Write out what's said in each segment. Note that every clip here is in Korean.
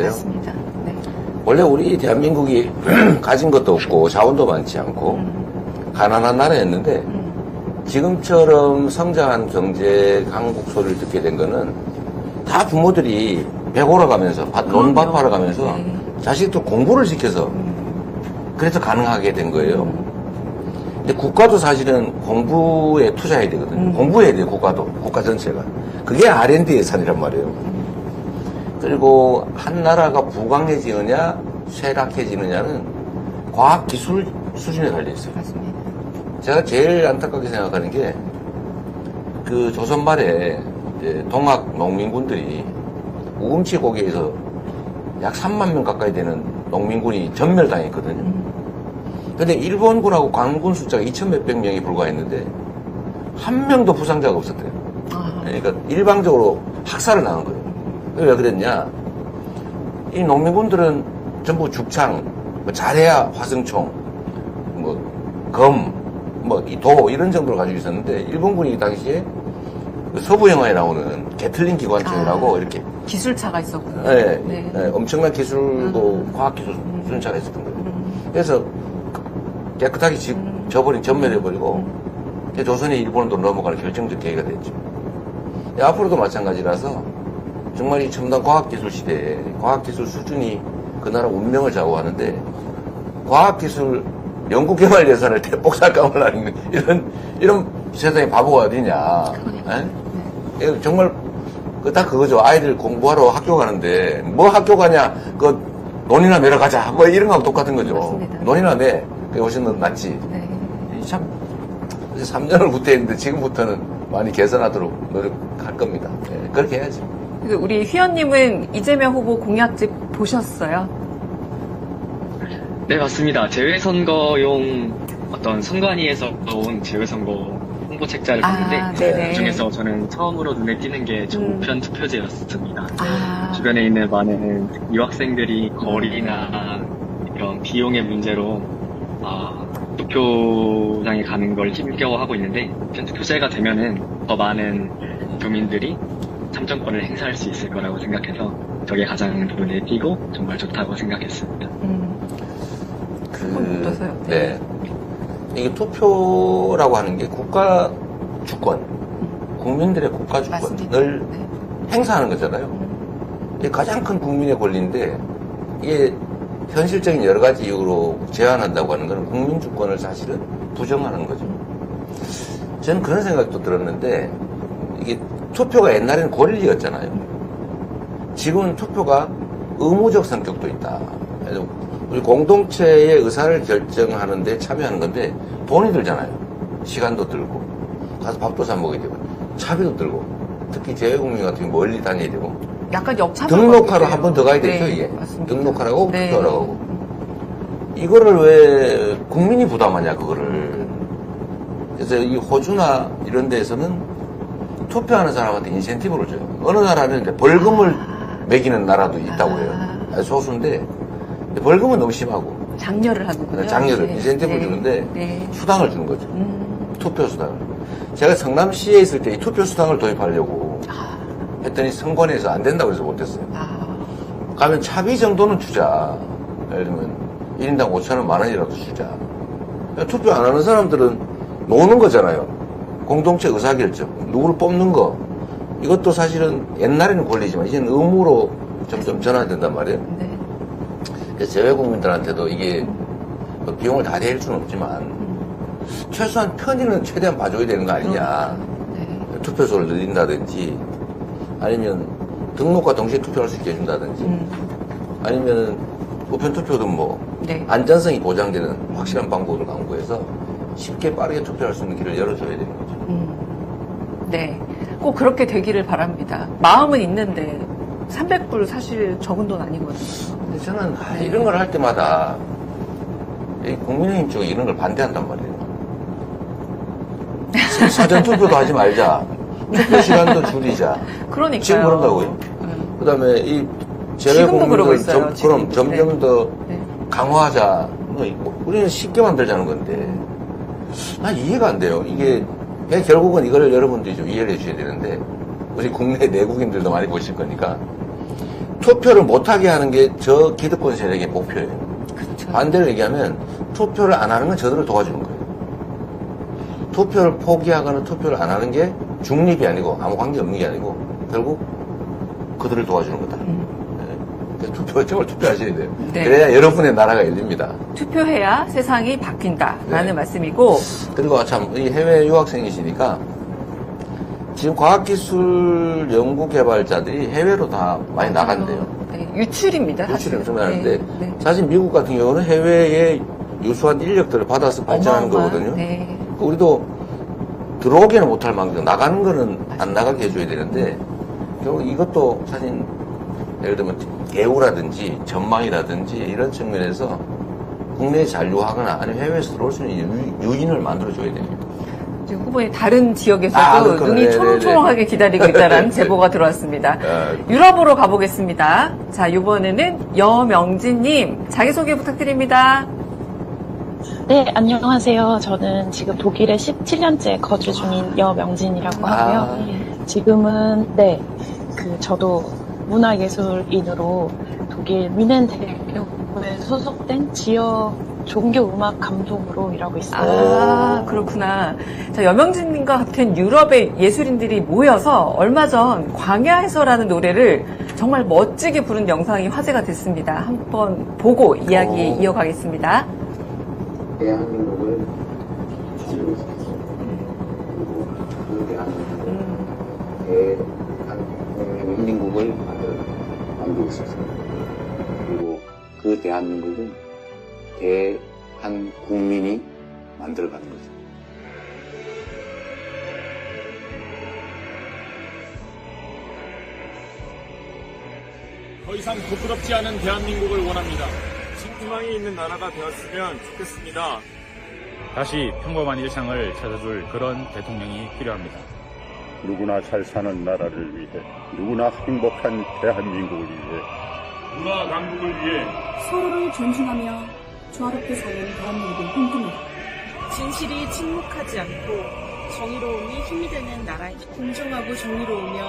맞습니다. 네. 원래 우리 대한민국이 가진 것도 없고 자원도 많지 않고 가난한 나라였는데 지금처럼 성장한 경제 강국 소리를 듣게 된 거는 다 부모들이 배고러 가면서 논밭하러 가면서 네. 자식들 공부를 시켜서 그래서 가능하게 된 거예요. 근데 국가도 사실은 공부에 투자해야 되거든요. 공부해야 돼요, 국가도. 국가 전체가. 그게 R&D 예산이란 말이에요. 그리고 한 나라가 부강해지느냐, 쇠락해지느냐는 과학기술 수준에 달려있어요. 맞습니다. 제가 제일 안타깝게 생각하는 게, 그 조선 말에 이제 동학 농민군들이 우금치 고개에서 약 3만 명 가까이 되는 농민군이 전멸당했거든요. 근데 일본군하고 관군 숫자가 2천 몇백 명이 불과했는데, 한 명도 부상자가 없었대요. 그러니까 일방적으로 학살을 당한 거예요. 왜 그랬냐? 이 농민군들은 전부 죽창, 뭐 잘해야 화승총, 뭐 검, 뭐 이 도 이런 정도를 가지고 있었는데 일본군이 이 당시에 그 서부 영화에 나오는 게틀링 기관총이라고 이렇게 기술차가 있었군요. 네, 네. 네, 엄청난 기술도 과학기술 순차가 있었던 거예요. 그래서 깨끗하게 전멸해버리고 조선이 일본으로 넘어가는 결정적 계기가 됐죠. 앞으로도 마찬가지라서 정말 이 첨단 과학기술 시대에 과학기술 수준이 그 나라 운명을 좌우하는데 과학기술 연구개발 예산을 대폭 삭감을 하는 이런 세상에 바보가 어디냐. 네? 정말 다 그거죠. 아이들 공부하러 학교 가는데 뭐 학교 가냐 그 논이나 매러 가자 뭐 이런 거하고 똑같은 거죠. 맞습니다. 논이나 매 그게 훨씬 더 낫지. 네. 참 3년을 후퇴했는데 지금부터는 많이 개선하도록 노력할 겁니다. 네, 그렇게 해야지. 우리 휘연님은 이재명 후보 공약집 보셨어요? 네, 맞습니다. 재외선거용 어떤 선관위에서 나온 재외선거 홍보 책자를 봤는데 네네. 그중에서 저는 처음으로 눈에 띄는 게 우편 투표제였습니다. 주변에 있는 많은 유학생들이 거리나 이런 비용의 문제로 투표장에 가는 걸 힘겨워하고 있는데 우편 투표제가 되면은 더 많은 교민들이 참정권을 행사할 수 있을 거라고 생각해서 저게 가장 눈에 띄고 정말 좋다고 생각했습니다. 어떠세요? 네. 이게 투표라고 하는 게 국가 주권, 국민들의 국가 주권을 행사하는 거잖아요. 이게 가장 큰 국민의 권리인데 이게 현실적인 여러 가지 이유로 제한한다고 하는 것은 국민 주권을 사실은 부정하는 거죠. 저는 그런 생각도 들었는데 이게 투표가 옛날에는 권리였잖아요. 지금은 투표가 의무적 성격도 있다. 우리 공동체의 의사를 결정하는데 참여하는 건데 돈이 들잖아요. 시간도 들고 가서 밥도 사 먹어야 되고 차비도 들고 특히 재외국민 같은 경우 멀리 다녀야 되고 약간 역차별 등록하러 한 번 더 가야 되죠. 네, 이게 맞습니다. 등록하라고 네. 투표하러 가고 이거를 왜 국민이 부담하냐 그거를. 그래서 이 호주나 이런 데에서는 투표하는 사람한테 인센티브를 줘요. 어느 나라는 이제 벌금을 매기는 나라도 있다고 해요. 아주 소수인데 벌금은 너무 심하고 장려를 하는군요. 장려를 네. 인센티브를 네. 주는데 네. 수당을 주는 거죠. 투표 수당을. 제가 성남시에 있을 때 이 투표 수당을 도입하려고 했더니 선관위에서 안 된다고 해서 못했어요. 가면 차비 정도는 주자. 예를 들면 1인당 5,000원, 10,000원이라도 주자. 투표 안 하는 사람들은 노는 거잖아요. 공동체 의사결정, 누구를 뽑는 거. 이것도 사실은 옛날에는 권리지만 이제는 의무로 점점 전환된단 말이에요. 네. 그래서 재외국민들한테도 이게 비용을 다 대일 수는 없지만 최소한 편의는 최대한 봐줘야 되는 거 아니냐. 네. 투표소를 늘린다든지 아니면 등록과 동시에 투표할 수 있게 해준다든지 아니면 우편 투표도 뭐 네. 안전성이 보장되는 확실한 방법을 강구해서 쉽게 빠르게 투표할 수 있는 길을 열어줘야 되는 거죠. 네. 꼭 그렇게 되기를 바랍니다. 마음은 있는데 300불 사실 적은 돈 아니거든요. 근데 저는 이런 걸 할 때마다 이 국민의힘 쪽에 이런 걸 반대한단 말이에요. 사전투표도 하지 말자. 투표 시간도 줄이자. 그러니까요. 지금 그런다고요. 그 다음에 이 지금도 그러고 있어요, 재외국민들 그럼 지금도. 점점 더 네. 강화하자. 우리는 쉽게 만들자는 건데 난 이해가 안 돼요. 이게 결국은 이거를 여러분들이 좀 이해를 해주셔야 되는데 우리 국내 내국인들도 많이 보실 거니까 투표를 못하게 하는 게 저 기득권 세력의 목표예요. 그렇죠. 반대로 얘기하면 투표를 안 하는 건 저들을 도와주는 거예요. 투표를 포기하거나 투표를 안 하는 게 중립이 아니고 아무 관계 없는 게 아니고 결국 그들을 도와주는 거다. 네. 정말 투표하셔야 돼요. 네. 그래야 여러분의 나라가 열립니다. 투표해야 세상이 바뀐다라는 네. 말씀이고. 그리고 참 이 해외 유학생이시니까 지금 과학기술 연구개발자들이 해외로 다 많이 나간대요. 네, 유출입니다. 유출이 사실. 엄청 많은데 네. 사실 미국 같은 경우는 해외에 유수한 인력들을 받아서 발전하는 어마어마한, 거거든요. 네. 우리도 들어오기는 못할 망정 나가는 거는 안 나가게 해줘야 되는데 결국 이것도 사실 예를 들면 개우라든지 전망이라든지 이런 측면에서 국내에 잔류하거나 아니면 해외에서 들어올 수 있는 유인을 만들어줘야 됩니다. 지금 후보님 다른 지역에서도 그렇구나. 눈이 네네네. 초롱초롱하게 기다리고 있다는 제보가 들어왔습니다. 유럽으로 가보겠습니다. 자, 이번에는 여명진님 자기소개 부탁드립니다. 네, 안녕하세요. 저는 지금 독일에 17년째 거주 중인 여명진이라고 하고요. 지금은, 저도 문화예술인으로 독일 미넨대교에 소속된 지역 종교음악 감독으로 일하고 있습니다. 그렇구나. 자, 여명진님과 같은 유럽의 예술인들이 모여서 얼마 전 광야에서라는 노래를 정말 멋지게 부른 영상이 화제가 됐습니다. 한번 보고 이야기 이어가겠습니다. 대한민국을 지고 있었어요. 그리고 그 대한민국을 만들고 있었어요. 그리고 그 대한민국은 대한국민이 만들어가는 거죠. 더 이상 부끄럽지 않은 대한민국을 원합니다. 희망이 있는 나라가 되었으면 좋겠습니다. 다시 평범한 일상을 찾아줄 그런 대통령이 필요합니다. 누구나 잘 사는 나라를 위해, 누구나 행복한 대한민국을 위해, 문화 강국을 위해 서로를 존중하며 조화롭게 사는 대한민국을 꿈꿉니다. 진실이 침묵하지 않고 정의로움이 힘이 되는 나라입니다. 공정하고 정의로우며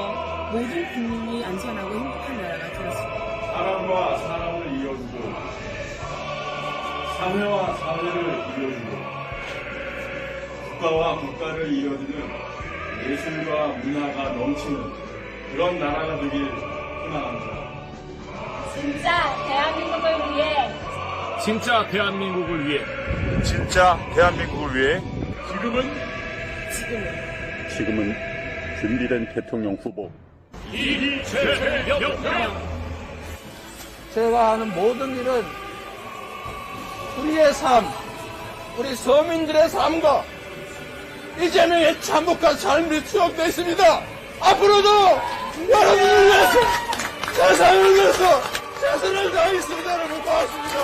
모든 국민이 안전하고 행복한 나라가 되었습니다. 사람과 사람을 이어주고 사회와 사회를 이어주고 국가와 국가를 이어주는 예술과 문화가 넘치는 그런 나라가 되길 희망합니다. 진짜 대한민국을 위해 진짜 대한민국을 위해 진짜 대한민국을 위해 지금은 준비된 대통령 후보 이재명 제가 하는 모든 일은 우리의 삶, 우리 서민들의 삶과 이재명의 참혹한 삶이 추억되어 있습니다. 앞으로도 여러분을 위해서, 세상을 위해서 최선을 다하겠습니다. 여러분 고맙습니다.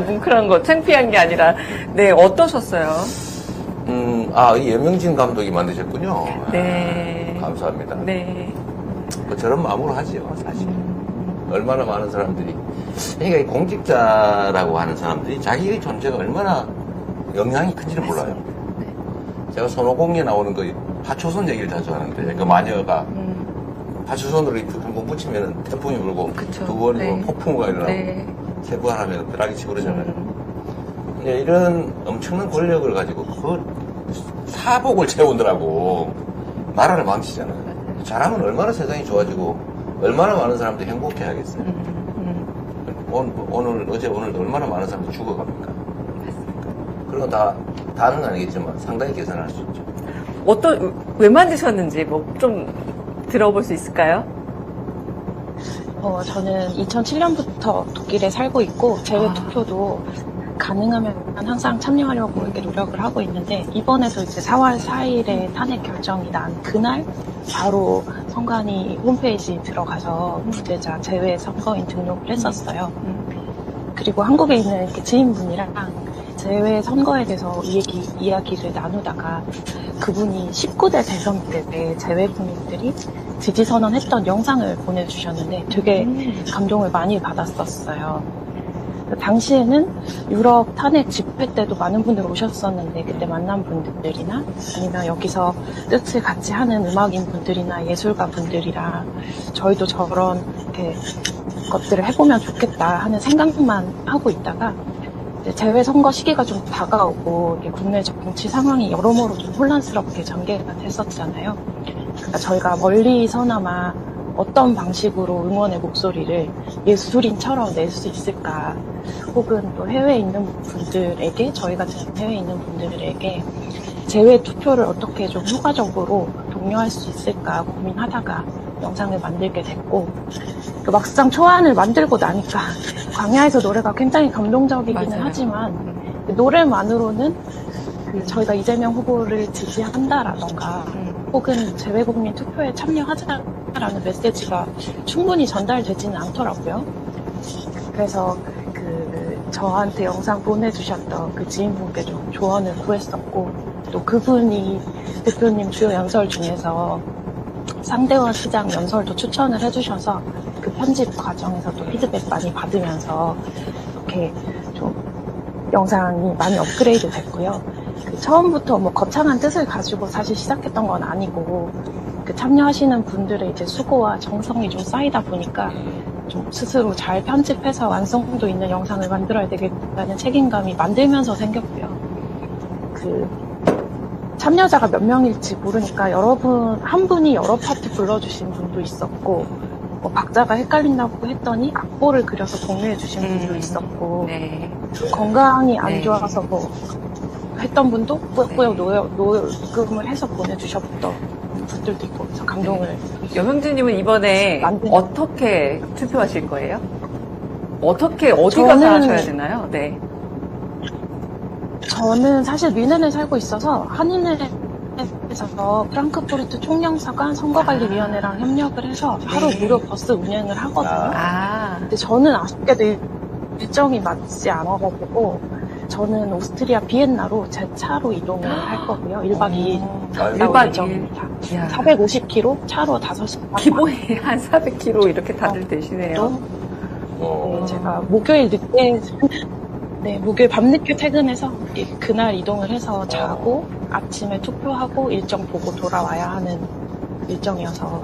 뭉클한 거 창피한 게 아니라 네, 어떠셨어요? 이 여명진 감독이 만드셨군요. 네. 감사합니다. 네. 뭐 저런 마음으로 하죠, 사실. 얼마나 많은 사람들이. 그러니까 이 공직자라고 하는 사람들이 자기의 존재가 얼마나 영향이 큰지를 몰라요. 제가 손오공에 나오는 그 파초선 얘기를 자주 하는데, 그 마녀가 파초선으로 이렇게 한번 붙이면 태풍이 불고, 그쵸. 두 번이 네. 폭풍우가 일어나고, 네. 세 번 하면 벼락이 치고 그러잖아요. 이런 엄청난 권력을 가지고 그 사복을 채우느라고 나라를 망치잖아요. 잘하면 얼마나 세상이 좋아지고 얼마나 많은 사람들이 행복해 하겠어요. 오늘도 얼마나 많은 사람들이 죽어갑니까? 그런 거 다는 아니겠지만 상당히 계산할 수 있죠. 왜 만드셨는지 뭐 좀 들어볼 수 있을까요? 저는 2007년부터 독일에 살고 있고 재외 투표도 가능하면 항상 참여하려고 이렇게 노력을 하고 있는데 이번에도 이제 4월 4일에 탄핵 결정이 난 그날 바로 선관위 홈페이지 들어가서 부재자 제외 선거인 등록을 했었어요. 그리고 한국에 있는 이렇게 지인분이랑 제외 선거에 대해서 이야기를 나누다가 그분이 19대 대선 때 제외 국민들이 지지 선언했던 영상을 보내주셨는데 되게 감동을 많이 받았었어요. 당시에는 유럽 탄핵 집회 때도 많은 분들 오셨었는데 그때 만난 분들이나 아니면 여기서 뜻을 같이 하는 음악인 분들이나 예술가 분들이랑 저희도 저런 이렇게 것들을 해보면 좋겠다 하는 생각만 하고 있다가 이제 재외선거 시기가 좀 다가오고 이렇게 국내 정치 상황이 여러모로 좀 혼란스럽게 전개가 됐었잖아요. 그러니까 저희가 멀리서나마 어떤 방식으로 응원의 목소리를 예술인처럼 낼 수 있을까, 혹은 또 해외에 있는 분들에게, 저희 같은 해외에 있는 분들에게 재외 투표를 어떻게 좀 효과적으로 독려할 수 있을까 고민하다가 영상을 만들게 됐고, 막상 초안을 만들고 나니까 광야에서 노래가 굉장히 감동적이기는 맞아요. 하지만 노래만으로는 저희가 이재명 후보를 지지한다라던가 혹은 재외국민 투표에 참여하자라는 메시지가 충분히 전달되지는 않더라고요. 그래서 저한테 영상 보내주셨던 그 지인분께 좀 조언을 구했었고, 또 그분이 대표님 주요 연설 중에서 상대원 시장 연설도 추천을 해주셔서 그 편집 과정에서도 피드백 많이 받으면서 이렇게 좀 영상이 많이 업그레이드 됐고요. 처음부터 뭐 거창한 뜻을 가지고 사실 시작했던 건 아니고, 참여하시는 분들의 이제 수고와 정성이 좀 쌓이다 보니까 좀 스스로 잘 편집해서 완성도 있는 영상을 만들어야 되겠다는 책임감이 만들면서 생겼고요. 참여자가 몇 명일지 모르니까 한 분이 여러 파트 불러주신 분도 있었고, 뭐 박자가 헷갈린다고 했더니 악보를 그려서 공유해 주신 분도 있었고, 네. 건강이 안 네. 좋아서 뭐 했던 분도 꾸역꾸역 녹음을 해서 보내주셨던 분들도 있고, 그래서 감동을. 여명진님은 이번에 어떻게 투표하실 거예요? 어디 가서 하셔야 되나요? 네. 저는 사실 뮌헨에 살고 있어서 한인회에서 프랑크푸르트 총영사관 선거관리위원회랑 협력을 해서 하루 무료 버스 운행을 하거든요. 근데 저는 아쉽게도 일정이 맞지 않아가지고 저는 오스트리아 비엔나로 제 차로 이동을 할 거고요. 1박 2일 일박 일정입니다. 450km 차로 5시간. 기본이 한 400km 이렇게 다들 되시네요. 네, 제가 목요일 밤늦게 퇴근해서 그날 이동을 해서 자고 아침에 투표하고 일정 보고 돌아와야 하는 일정이어서